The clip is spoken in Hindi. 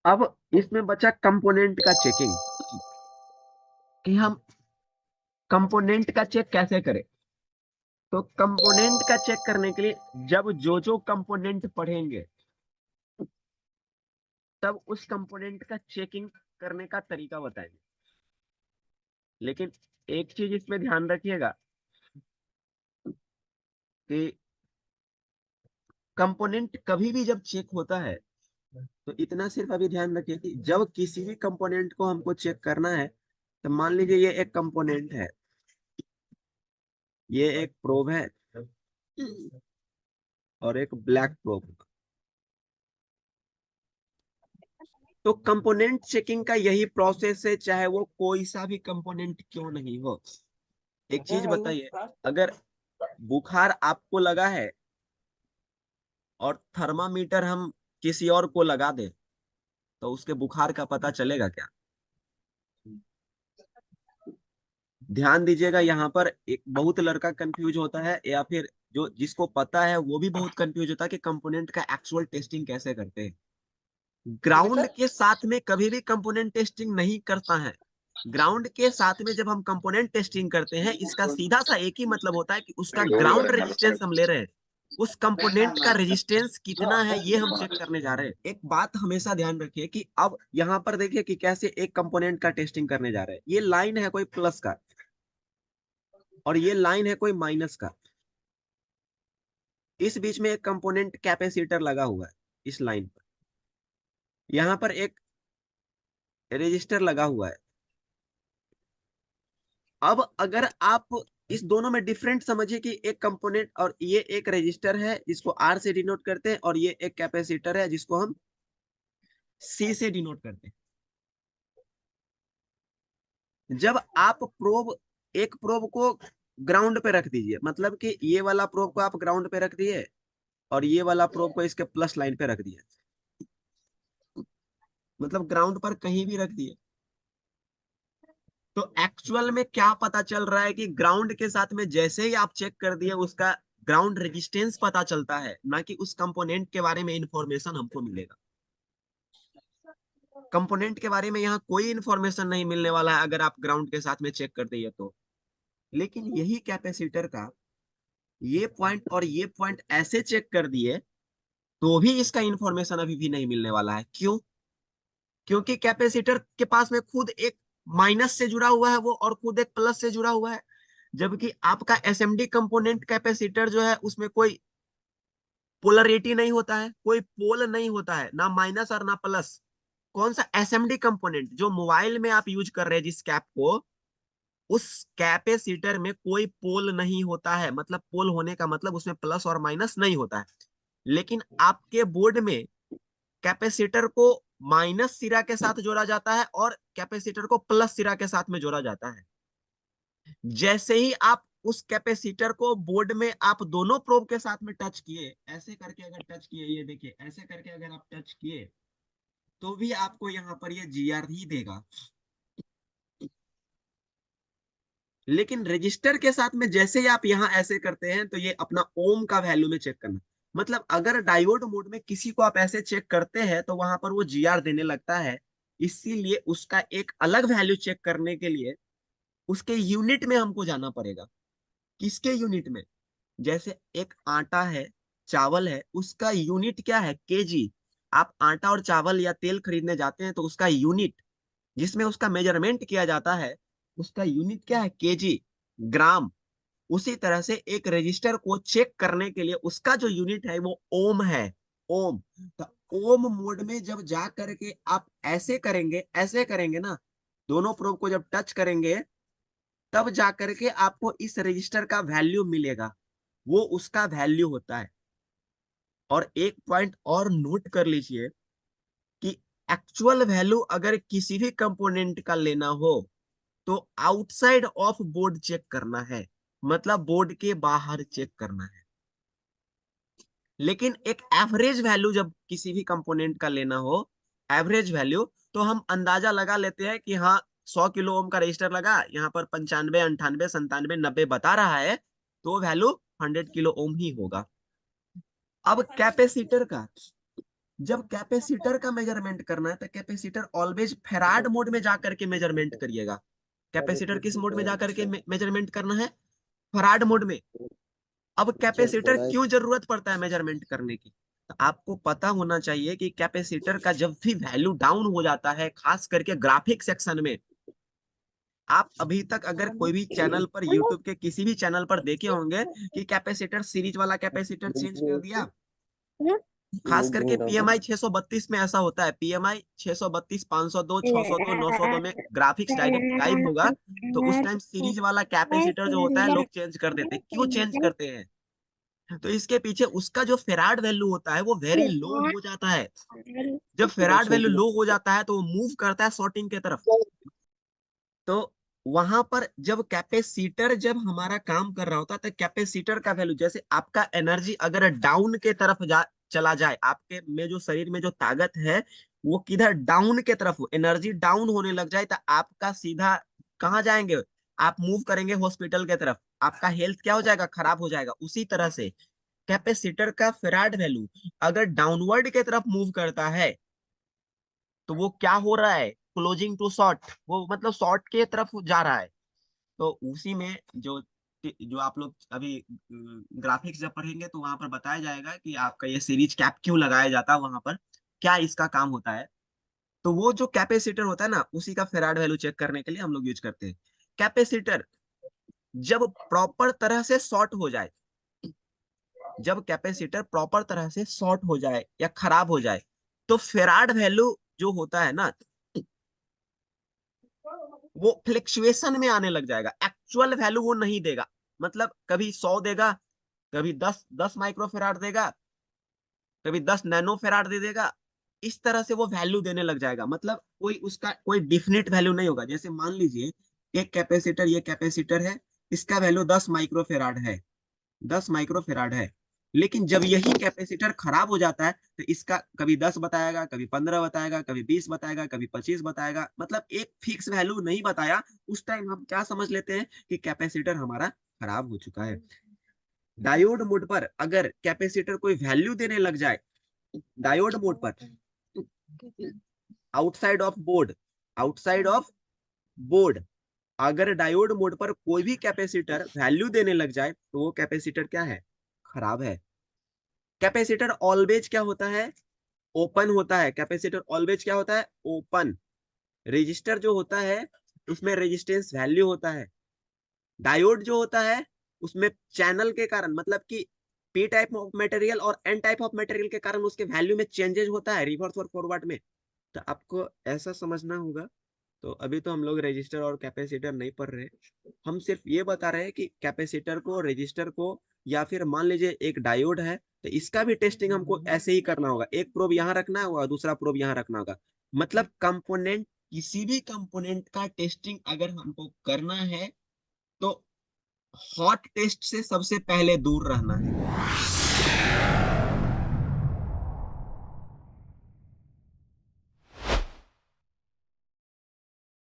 अब इसमें बचा कंपोनेंट का चेकिंग, कि हम कंपोनेंट का चेक कैसे करें। तो कंपोनेंट का चेक करने के लिए जब जो जो कंपोनेंट पढ़ेंगे तब उस कंपोनेंट का चेकिंग करने का तरीका बताएंगे। लेकिन एक चीज इसमें ध्यान रखिएगा कि कंपोनेंट कभी भी जब चेक होता है तो इतना सिर्फ अभी ध्यान रखिए कि जब किसी भी कंपोनेंट को हमको चेक करना है, तो मान लीजिए ये एक कंपोनेंट है, ये एक प्रोब है और एक ब्लैक प्रोब। तो कंपोनेंट चेकिंग का यही प्रोसेस है, चाहे वो कोई सा भी कंपोनेंट क्यों नहीं हो। एक चीज बताइए, अगर बुखार आपको लगा है और थर्मामीटर हम किसी और को लगा दे तो उसके बुखार का पता चलेगा क्या? ध्यान दीजिएगा, यहाँ पर एक बहुत लड़का कंफ्यूज होता है, या फिर जो जिसको पता है वो भी बहुत कंफ्यूज होता है कि कंपोनेंट का एक्चुअल टेस्टिंग कैसे करते हैं। ग्राउंड के साथ में कभी भी कंपोनेंट टेस्टिंग नहीं करता है। ग्राउंड के साथ में जब हम कंपोनेंट टेस्टिंग करते हैं, इसका सीधा सा एक ही मतलब होता है कि उसका ग्राउंड रेजिस्टेंस हम ले रहे हैं, उस कंपोनेंट का रेजिस्टेंस कितना है ये हम चेक करने जा रहे हैं। एक बात हमेशा ध्यान रखिए कि अब यहाँ पर देखिए कि कैसे एक कंपोनेंट का टेस्टिंग करने जा रहे हैं। ये लाइन है कोई प्लस का और ये लाइन है कोई माइनस का। इस बीच में एक कंपोनेंट कैपेसिटर लगा हुआ है इस लाइन पर, यहाँ पर एक रेजिस्टर लगा हुआ है। अब अगर आप इस दोनों में डिफरेंट समझिए कि एक कंपोनेंट और ये एक रेजिस्टर है जिसको आर से डिनोट करते हैं, और ये एक कैपेसिटर है जिसको हम सी से डिनोट करते हैं। जब आप एक प्रोब को ग्राउंड पे रख दीजिए, मतलब कि ये वाला प्रोब को आप ग्राउंड पे रख दिए और ये वाला प्रोब को इसके प्लस लाइन पे रख दिए, मतलब ग्राउंड पर कहीं भी रख दिए, तो एक्चुअल में क्या पता चल रहा है कि ग्राउंड के साथ में जैसे ही आप चेक कर दिए उसका ग्राउंड रेजिस्टेंस पता चलता है, ना कि उस कंपोनेंट के बारे में इंफॉर्मेशन हमको मिलेगा। कंपोनेंट के बारे में यहाँ कोई इंफॉर्मेशन नहीं मिलने वाला है अगर आप ग्राउंड के साथ में चेक कर दिए तो। लेकिन यही कैपेसिटर का ये पॉइंट और ये पॉइंट ऐसे चेक कर दिए तो भी इसका इंफॉर्मेशन अभी भी नहीं मिलने वाला है। क्यों? क्योंकि कैपेसिटर के पास में खुद एक माइनस से जुड़ा हुआ है वो, और खुद एक प्लस से जुड़ा हुआ है। जबकि आपका एसएमडी कंपोनेंट कैपेसिटर जो है उसमें कोई पोलरिटी नहीं होता है, कोई पोल नहीं होता है, ना माइनस और ना प्लस। कौन सा एसएमडी कंपोनेंट जो मोबाइल में आप यूज कर रहे हैं जिस कैप को, उस कैपेसिटर में कोई पोल नहीं होता है। मतलब पोल होने का मतलब उसमें प्लस और माइनस नहीं होता है। लेकिन आपके बोर्ड में कैपेसिटर को माइनस सिरा के साथ जोड़ा जाता है और कैपेसिटर को प्लस सिरा के साथ में जोड़ा जाता है। जैसे ही आप उस कैपेसिटर को बोर्ड में आप दोनों प्रोब के साथ में टच किए, ऐसे करके अगर टच किए, ये देखिए ऐसे करके अगर आप टच किए तो भी आपको यहाँ पर ये जीआर ही देगा। लेकिन रजिस्टर के साथ में जैसे ही आप यहाँ ऐसे करते हैं तो ये अपना ओम का वैल्यू में चेक करना। मतलब अगर डायोड मोड में किसी को आप ऐसे चेक करते हैं तो वहां पर वो जीआर देने लगता है। इसीलिए उसका एक अलग वैल्यू चेक करने के लिए उसके यूनिट में हमको जाना पड़ेगा। किसके यूनिट में? जैसे एक आटा है, चावल है, उसका यूनिट क्या है? केजी। आप आटा और चावल या तेल खरीदने जाते हैं तो उसका यूनिट जिसमें उसका मेजरमेंट किया जाता है, उसका यूनिट क्या है? केजी, ग्राम। उसी तरह से एक रजिस्टर को चेक करने के लिए उसका जो यूनिट है वो ओम है। ओम। तो ओम मोड में जब जा करके आप ऐसे करेंगे, ऐसे करेंगे ना, दोनों प्रोब को जब टच करेंगे तब जा करके आपको इस रजिस्टर का वैल्यू मिलेगा। वो उसका वैल्यू होता है। और एक पॉइंट और नोट कर लीजिए कि एक्चुअल वैल्यू अगर किसी भी कंपोनेंट का लेना हो तो आउटसाइड ऑफ बोर्ड चेक करना है, मतलब बोर्ड के बाहर चेक करना है। लेकिन एक एवरेज वैल्यू जब किसी भी कंपोनेंट का लेना हो, एवरेज वैल्यू, तो हम अंदाजा लगा लेते हैं कि हाँ 100 किलो ओम का रजिस्टर लगा, यहाँ पर 95 98 97 90 बता रहा है, तो वैल्यू 100 किलो ओम ही होगा। अब कैपेसिटर का जब कैपेसिटर का मेजरमेंट करना है तो कैपेसिटर ऑलवेज फेराड मोड में जाकर के मेजरमेंट करिएगा। कैपेसिटर किस मोड में जाकर के मेजरमेंट करना है? फराड मोड में। अब कैपेसिटर क्यों जरूरत पड़ता है मेजरमेंट करने की? तो आपको पता होना चाहिए कि कैपेसिटर का जब भी वैल्यू डाउन हो जाता है, खास करके ग्राफिक सेक्शन में, आप अभी तक अगर कोई भी चैनल पर, यूट्यूब के किसी भी चैनल पर देखे होंगे कि कैपेसिटर सीरीज वाला कैपेसिटर चेंज कर दिया, खास करके पीएमआई 632 में ऐसा होता है। पीएमआई 632, 502, 602, 902 में ग्राफिक्स डायरेक्ट गायब होगा, तो उस टाइम सीरीज वाला कैपेसिटर जो होता है लोग चेंज कर देते हैं। क्यों चेंज करते हैं? तो इसके पीछे उसका जो फेराड वैल्यू होता है वो वेरी लो हो जाता है। जब फेराड वैल्यू लो हो जाता है तो वो मूव करता है शॉर्टिंग की तरफ। तो वहां पर जब कैपेसिटर जब हमारा काम कर रहा होता है तो कैपेसिटर का वैल्यू, जैसे आपका एनर्जी अगर डाउन के तरफ चला जाए, आपके में जो शरीर में जो ताकत है वो किधर डाउन के तरफ, एनर्जी डाउन होने लग जाए तो आपका सीधा कहाँ जाएंगे? आप मूव करेंगे हॉस्पिटल के तरफ, आपका हेल्थ क्या हो जाएगा? खराब हो जाएगा। उसी तरह से कैपेसिटर का फेराड वैल्यू अगर डाउनवर्ड के तरफ मूव करता है तो वो क्या हो रहा है? क्लोजिंग टू शॉर्ट, वो मतलब शॉर्ट के तरफ जा रहा है। तो उसी में जो जो आप लोग अभी ग्राफिक्स जब पढ़ेंगे तो वहां पर बताया जाएगा कि आपका ये सीरीज कैप क्यों लगाया जाता है, वहां पर क्या इसका काम होता है। तो वो जो कैपेसिटर होता है ना, उसी का फेराड वैल्यू चेक करने के लिए हम लोग यूज करते हैं। कैपेसिटर जब प्रॉपर तरह से शॉर्ट हो जाए, जब कैपेसिटर प्रॉपर तरह से शॉर्ट हो जाए या खराब हो जाए, तो फेराड वैल्यू जो होता है ना, वो फ्लक्चुएशन में आने लग जाएगा। एक्चुअल वैल्यू वो नहीं देगा। मतलब कभी 100 देगा, कभी 10 माइक्रोफेराड देगा, कभी 10 नैनो फेराड दे देगा। इस तरह से वो वैल्यू देने लग जाएगा। मतलब कोई उसका कोई डिफिनिट वैल्यू नहीं होगा। जैसे मान लीजिए एक कैपेसिटर, ये कैपेसिटर है, इसका वैल्यू 10 माइक्रोफेराड है, 10 माइक्रोफेराड है। लेकिन जब यही कैपेसिटर खराब हो जाता है तो इसका कभी 10 बताएगा, कभी 15 बताएगा, कभी 20 बताएगा, कभी 25 बताएगा। मतलब एक फिक्स वैल्यू नहीं बताया। उस टाइम हम क्या समझ लेते हैं कि कैपेसिटर हमारा खराब हो चुका है। डायोड मोड पर अगर कैपेसिटर कोई वैल्यू देने लग जाए, डायोड मोड पर, outside of board, outside of board, अगर डायोड मोड पर कोई भी कैपेसिटर वैल्यू देने लग जाए तो वो कैपेसिटर क्या है? खराब है। कैपेसिटर ऑलवेज क्या होता है? ओपन होता है। कैपेसिटर ऑलवेज क्या होता है? ओपन। रेजिस्टर जो होता है उसमें रेजिस्टेंस वैल्यू होता है। डायोड जो होता है उसमें चैनल के कारण, मतलब कि पी टाइप ऑफ मटेरियल और एन टाइप ऑफ मटेरियल के कारण उसके वैल्यू में चेंजेस होता है, रिवर्स और फॉरवर्ड में। तो आपको ऐसा समझना होगा। तो अभी तो हम लोग रेजिस्टर और कैपेसिटर नहीं पढ़ रहे, हम सिर्फ ये बता रहे हैं कि कैपेसिटर को, रेजिस्टर को, या फिर मान लीजिए एक डायोड है तो इसका भी टेस्टिंग हमको ऐसे ही करना होगा। एक प्रोब यहाँ रखना होगा, दूसरा प्रोब यहाँ रखना होगा। मतलब कंपोनेंट, किसी भी कंपोनेंट का टेस्टिंग अगर हमको करना है तो हॉट टेस्ट से सबसे पहले दूर रहना है।